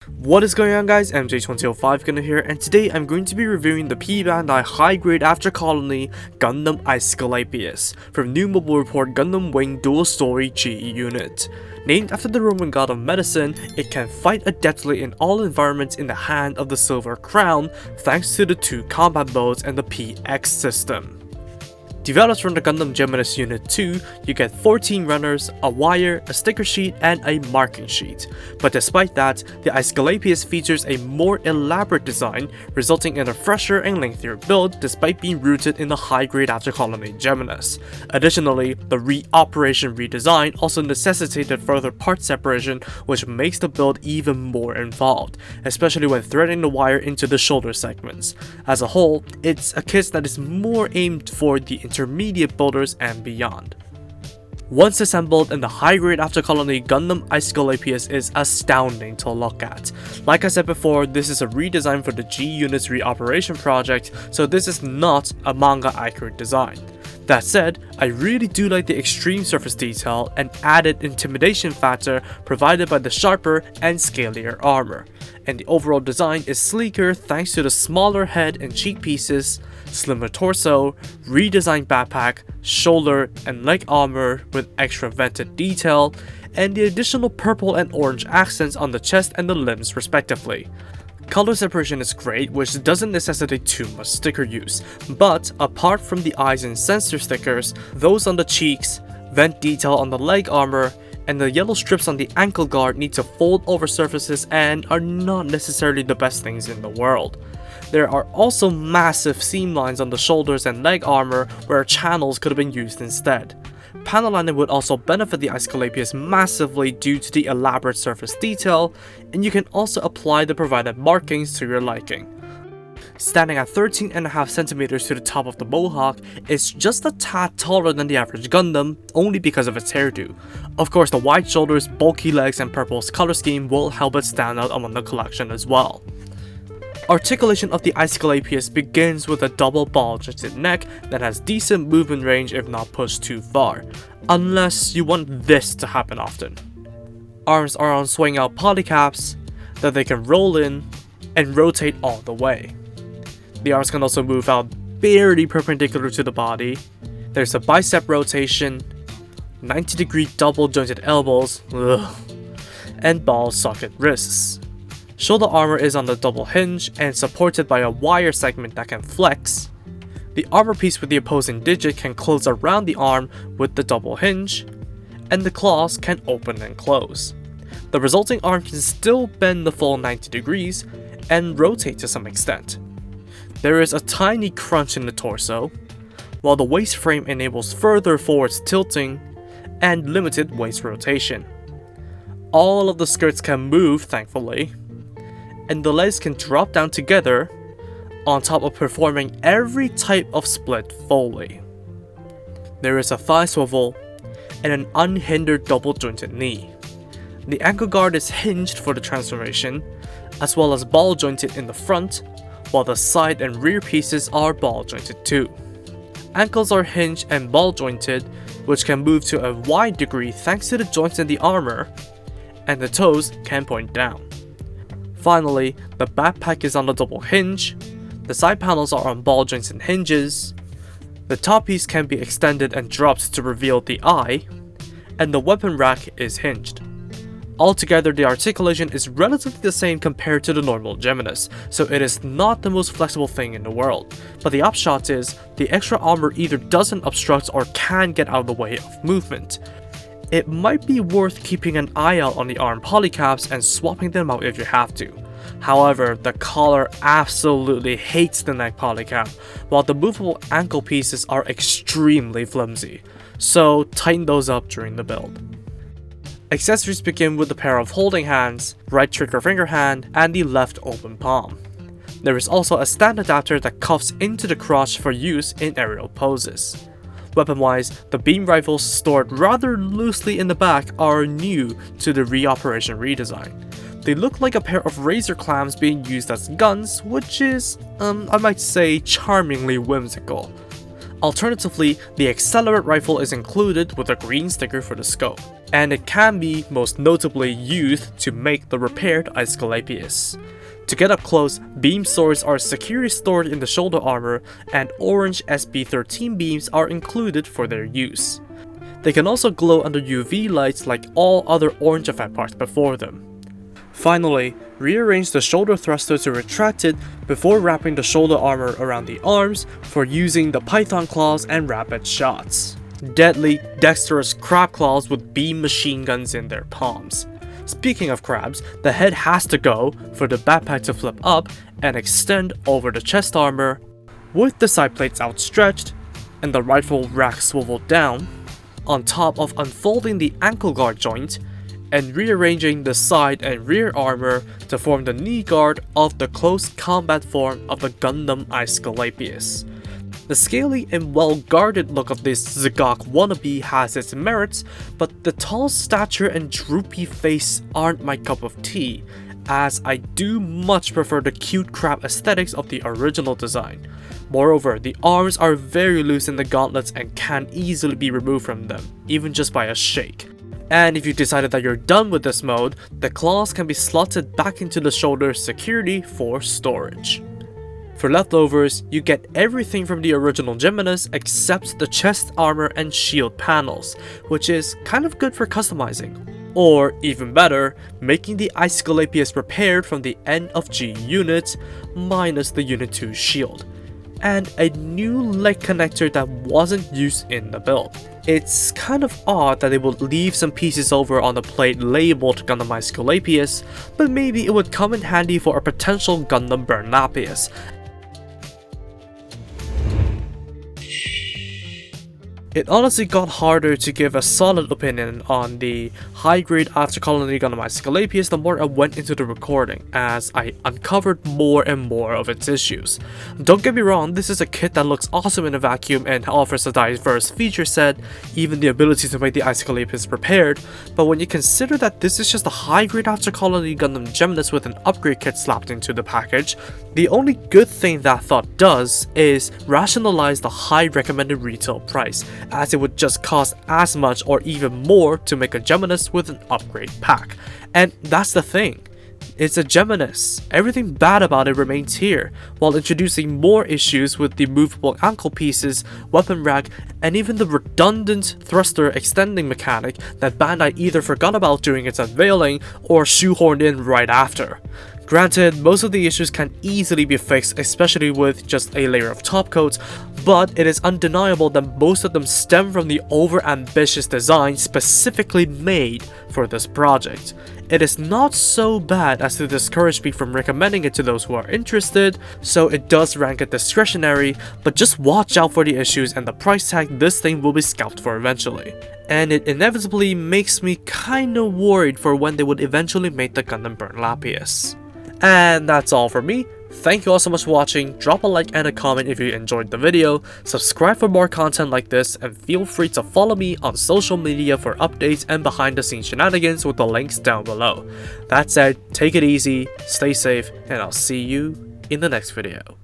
What is going on, guys? MJ2005 Gundam here, and today I'm going to be reviewing the P-Bandai high-grade After Colony Gundam Aesculapius from New Mobile Report Gundam Wing Dual Story GE unit. Named after the Roman god of medicine, it can fight adeptly in all environments in the hand of the Silver Crown thanks to the 2 combat modes and the PX system. Developed from the Gundam Geminass Unit 2, you get 14 runners, a wire, a sticker sheet, and a marking sheet. But despite that, the Aesculapius features a more elaborate design, resulting in a fresher and lengthier build despite being rooted in the high-grade After Colony Geminass. Additionally, the reoperation redesign also necessitated further part separation, which makes the build even more involved, especially when threading the wire into the shoulder segments. As a whole, it's a kit that is more aimed for the intermediate builders and beyond. Once assembled in the high-grade After Colony, Gundam Aesculapius is astounding to look at. Like I said before, this is a redesign for the G Unit's reoperation project, so this is not a manga-accurate design. That said, I really do like the extreme surface detail and added intimidation factor provided by the sharper and scalier armor, and the overall design is sleeker thanks to the smaller head and cheek pieces, slimmer torso, redesigned backpack, shoulder and leg armor with extra vented detail, and the additional purple and orange accents on the chest and the limbs respectively. Color separation is great, which doesn't necessitate too much sticker use, but apart from the eyes and sensor stickers, those on the cheeks, vent detail on the leg armor, and the yellow strips on the ankle guard need to fold over surfaces and are not necessarily the best things in the world. There are also massive seam lines on the shoulders and leg armor where channels could have been used instead. Panel lining would also benefit the Aesculapius massively due to the elaborate surface detail, and you can also apply the provided markings to your liking. Standing at 13.5 cm to the top of the mohawk, it's just a tad taller than the average Gundam, only because of its hairdo. Of course, the wide shoulders, bulky legs, and purple's color scheme will help it stand out among the collection as well. Articulation of the Aesculapius begins with a double ball-jointed neck that has decent movement range if not pushed too far, unless you want this to happen often. Arms are on swing-out polycaps that they can roll in and rotate all the way. The arms can also move out barely perpendicular to the body. There's a bicep rotation, 90-degree double-jointed elbows, and ball socket wrists. Shoulder armor is on the double hinge and supported by a wire segment that can flex. The armor piece with the opposing digit can close around the arm with the double hinge, and the claws can open and close. The resulting arm can still bend the full 90 degrees and rotate to some extent. There is a tiny crunch in the torso, while the waist frame enables further forwards tilting and limited waist rotation. All of the skirts can move, thankfully, and the legs can drop down together on top of performing every type of split fully. There is a thigh swivel and an unhindered double jointed knee. The ankle guard is hinged for the transformation, as well as ball jointed in the front, while the side and rear pieces are ball jointed too. Ankles are hinged and ball jointed, which can move to a wide degree thanks to the joints in the armor, and the toes can point down. Finally, the backpack is on a double hinge, the side panels are on ball joints and hinges, the top piece can be extended and dropped to reveal the eye, and the weapon rack is hinged. Altogether, the articulation is relatively the same compared to the normal Geminass, so it is not the most flexible thing in the world, but the upshot is, the extra armor either doesn't obstruct or can get out of the way of movement. It might be worth keeping an eye out on the arm polycaps and swapping them out if you have to. However, the collar absolutely hates the neck polycap, while the movable ankle pieces are extremely flimsy, so tighten those up during the build. Accessories begin with a pair of holding hands, right trigger finger hand, and the left open palm. There is also a stand adapter that cuffs into the crotch for use in aerial poses. Weapon-wise, the beam rifles stored rather loosely in the back are new to the reoperation redesign. They look like a pair of razor clams being used as guns, which is, I might say, charmingly whimsical. Alternatively, the Accelerate rifle is included with a green sticker for the scope. and it can be most notably used to make the repaired Aesculapius. To get up close, beam swords are securely stored in the shoulder armor, and orange SB13 beams are included for their use. They can also glow under UV lights like all other orange effect parts before them. Finally, rearrange the shoulder thruster to retract it before wrapping the shoulder armor around the arms for using the python claws and rapid shots. Deadly, dexterous crab claws with beam machine guns in their palms. Speaking of crabs, the head has to go for the backpack to flip up and extend over the chest armor, with the side plates outstretched and the rifle rack swiveled down, on top of unfolding the ankle guard joint and rearranging the side and rear armor to form the knee guard of the close combat form of the Gundam Aesculapius. The scaly and well-guarded look of this HGAC wannabe has its merits, but the tall stature and droopy face aren't my cup of tea, as I do much prefer the cute crab aesthetics of the original design. Moreover, the arms are very loose in the gauntlets and can easily be removed from them, even just by a shake. And if you decided that you're done with this mode, the claws can be slotted back into the shoulder securely for storage. For leftovers, you get everything from the original Geminass except the chest armor and shield panels, which is kind of good for customizing. Or, even better, making the Aesculapius repaired from the N of G unit, minus the Unit 2 shield. And a new leg connector that wasn't used in the build. It's kind of odd that they would leave some pieces over on the plate labeled Gundam Aesculapius, but maybe it would come in handy for a potential Gundam Geminass. It honestly got harder to give a solid opinion on the high-grade After Colony Gundam Aesculapius the more I went into the recording, as I uncovered more and more of its issues. Don't get me wrong, this is a kit that looks awesome in a vacuum and offers a diverse feature set, even the ability to make the Aesculapius repaired, but when you consider that this is just a high-grade After Colony Gundam Geminass with an upgrade kit slapped into the package, the only good thing that thought does is rationalize the high recommended retail price, as it would just cost as much or even more to make a Geminass with an upgrade pack. And that's the thing. It's a Geminass. Everything bad about it remains here, while introducing more issues with the movable ankle pieces, weapon rack, and even the redundant thruster extending mechanic that Bandai either forgot about during its unveiling or shoehorned in right after. Granted, most of the issues can easily be fixed, especially with just a layer of top coats, but it is undeniable that most of them stem from the over-ambitious design specifically made for this project. It is not so bad as to discourage me from recommending it to those who are interested, so it does rank at discretionary, but just watch out for the issues and the price tag this thing will be scalped for eventually. And it inevitably makes me kinda worried for when they would eventually make the Gundam Geminass. And that's all for me. Thank you all so much for watching, drop a like and a comment if you enjoyed the video, subscribe for more content like this, and feel free to follow me on social media for updates and behind the scenes shenanigans with the links down below. That said, take it easy, stay safe, and I'll see you in the next video.